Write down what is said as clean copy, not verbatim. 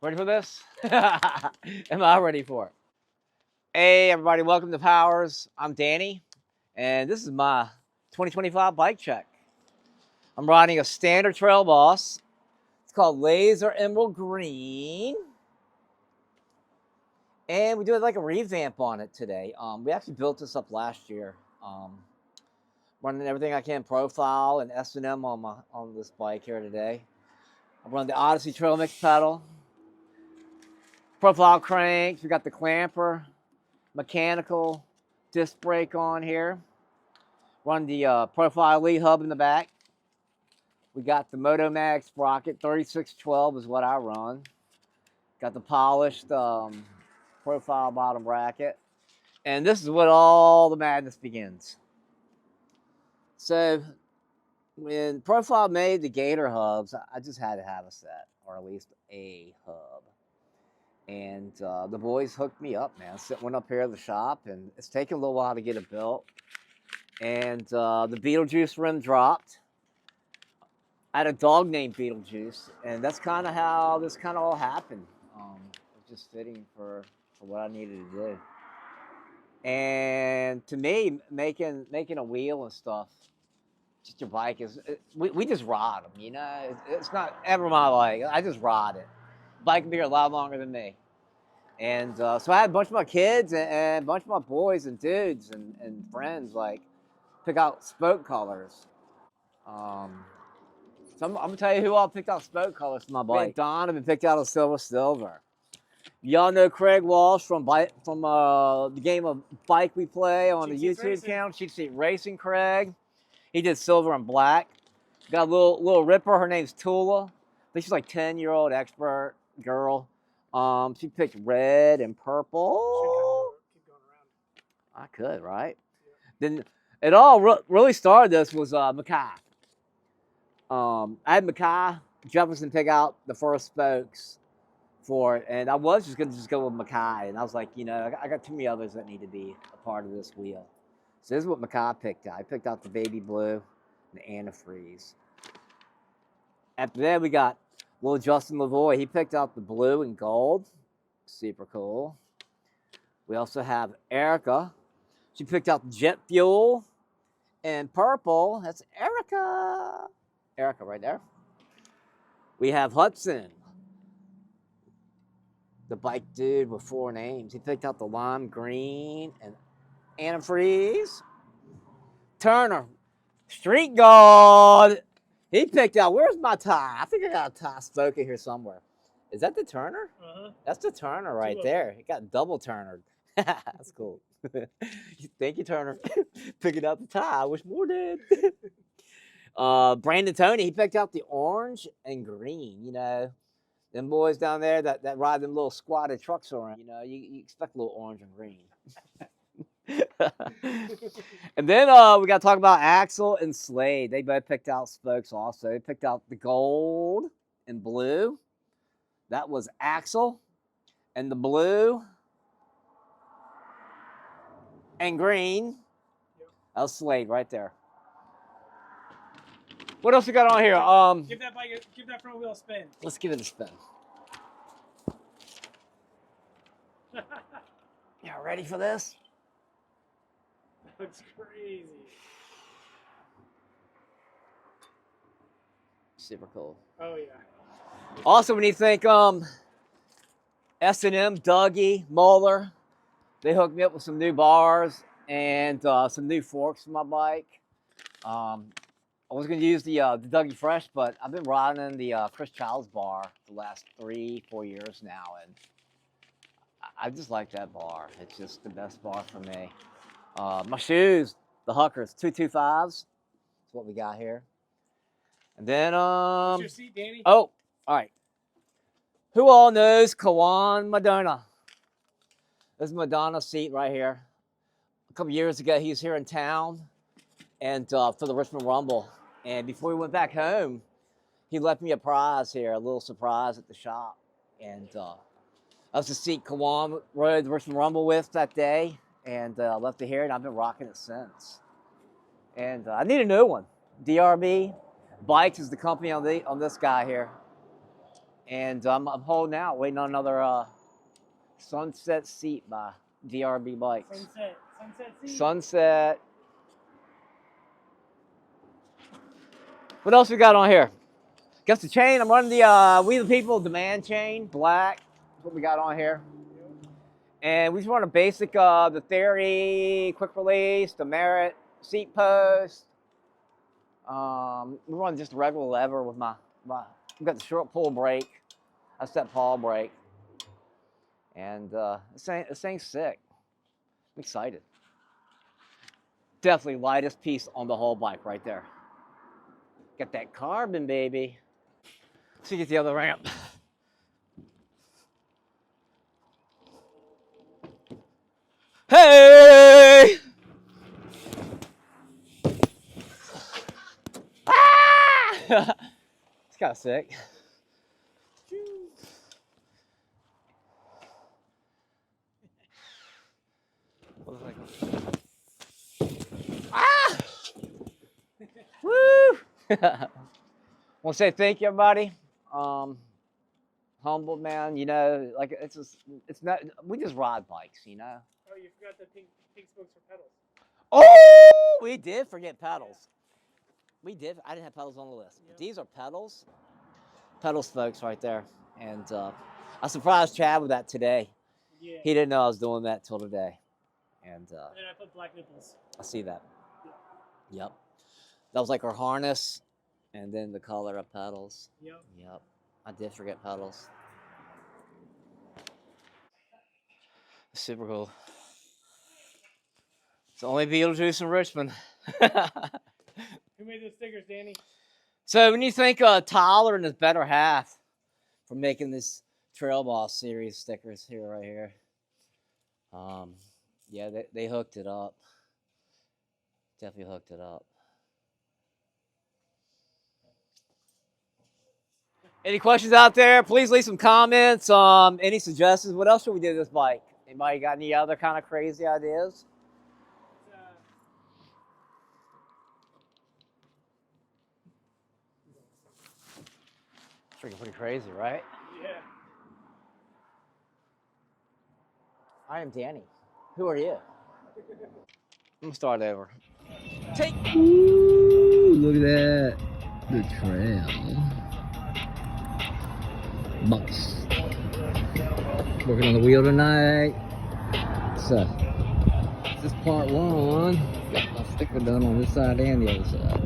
Ready for this? Am I ready for it? Hey, everybody, welcome to Powers. I'm Danny, and this is my 2025 bike check. I'm riding a standard Trail Boss. It's called Laser Emerald Green. And we did like a revamp on it today. We actually built this up last year. Running everything I can profile and S&M on this bike here today. I'm running the Odyssey Trail Mix pedal. Profile cranks, we got the clamper, mechanical disc brake on here. Run the profile lead hub in the back. We got the Moto Mag sprocket, 3612 is what I run. Got the polished profile bottom bracket. And this is what all the madness begins. So when Profile made the Gator hubs, I just had to have a set, or at least a hub. And the boys hooked me up, man. Went up here at the shop, and it's taken a little while to get it built. And the Beetlejuice rim dropped. I had a dog named Beetlejuice, and that's kind of how this kind of all happened. It was just fitting for what I needed to do. And to me, making a wheel and stuff, just your bike is, we just ride them, you know? It's not ever my like, I just ride it. Bike can be here a lot longer than me. And so I had a bunch of my kids and a bunch of my boys and dudes and friends like pick out spoke colors. So I'm gonna tell you who all picked out spoke colors for my bike. Donovan picked out a silver. Y'all know Craig Walsh from the game of bike we play on the YouTube channel, Cheat Sheet Racing. Craig, he did silver and black. Got a little ripper. Her name's Tula. I think she's like 10-year-old expert girl. She picked red and purple. Keep going around. I could, right? Yeah. Then it all really started. This was Mackay. I had Mackay Jefferson pick out the first spokes for it, and I was just gonna go with Mackay, and I was like, you know, I got too many others that need to be a part of this wheel. So this is what Mackay picked out. I picked out the baby blue and the antifreeze. After that, we got little Justin Lavoie. He picked out the blue and gold. Super cool. We also have Erica. She picked out jet fuel and purple. That's Erica. Erica right there. We have Hudson, the bike dude with 4 names. He picked out the lime green and antifreeze. Turner, street god. He picked out, where's my tie? I think I got a tie spoke in here somewhere. Is that the Turner? Uh-huh. That's the Turner right there. It got double Turner. That's cool. Thank you, Turner. Picking out the tie. I wish more did. Brandon Tony, he picked out the orange and green. You know, them boys down there that ride them little squatted trucks around. You know, you expect a little orange and green. And then we got to talk about Axel and Slade. They both picked out spokes also. They picked out the gold and blue. That was Axel. And the blue and green. That was Slade right there. What else we got on here? Give that front wheel a spin. Let's give it a spin. Y'all ready for this? Looks crazy. Super cool. Oh yeah. Also, when you think S&M, Dougie, Moeller, they hooked me up with some new bars and some new forks for my bike. I was going to use the Dougie Fresh, but I've been riding the Chris Childs bar the last 3-4 years now, and I just like that bar. It's just the best bar for me. My shoes, the Huckers, 225s. That's what we got here. And then, What's your seat, Danny? Oh, all right. Who all knows Kawan Madonna? This is Madonna's seat right here. A couple years ago, he was here in town and for the Richmond Rumble. And before we went back home, he left me a prize here, a little surprise at the shop. And that was the seat Kawan rode the Richmond Rumble with that day. And left it here, and I've been rocking it since. And I need a new one. DRB Bikes is the company on this guy here. And I'm holding out, waiting on another sunset seat by DRB Bikes. Sunset seat. Sunset. What else we got on here? Guess the chain. I'm running the We the People demand chain, black. That's what we got on here. And we just run a basic, the Theory, quick release, the Merit, seat post. We run just a regular lever with my we've got the short pull brake, a step pawl brake. And this thing's sick. I'm excited. Definitely lightest piece on the whole bike right there. Got that carbon, baby. Let's get the other ramp. Hey! Ah! It's kind of sick. What was that? Ah! Woo! I want to say thank you, everybody. Humbled, man. You know, like it's not. We just ride bikes, you know. Oh, you forgot the pink spokes for pedals. Oh, we did forget pedals. Yeah. We did. I didn't have pedals on the list. Yep. These are pedals. Pedals, folks, right there. And I surprised Chad with that today. Yeah. He didn't know I was doing that till today. And then I put black nipples. I see that. Yep. That was like our harness, and then the color of pedals. Yep. Yep. I did forget pedals. Super cool. It's the only Beetlejuice in Richmond. Who made those stickers, Danny? So when you think Tyler and his better half for making this Trail Boss series stickers here, right here. Yeah, they hooked it up. Definitely hooked it up. Any questions out there? Please leave some comments. Any suggestions? What else should we do with this bike? Anybody got any other kind of crazy ideas? Freaking pretty crazy, right? Yeah. I am Danny. Who are you? I'm gonna start over. Take. Ooh, look at that. The trail. Bucks. Working on the wheel tonight. So, this is part one. Got my sticker done on this side and the other side.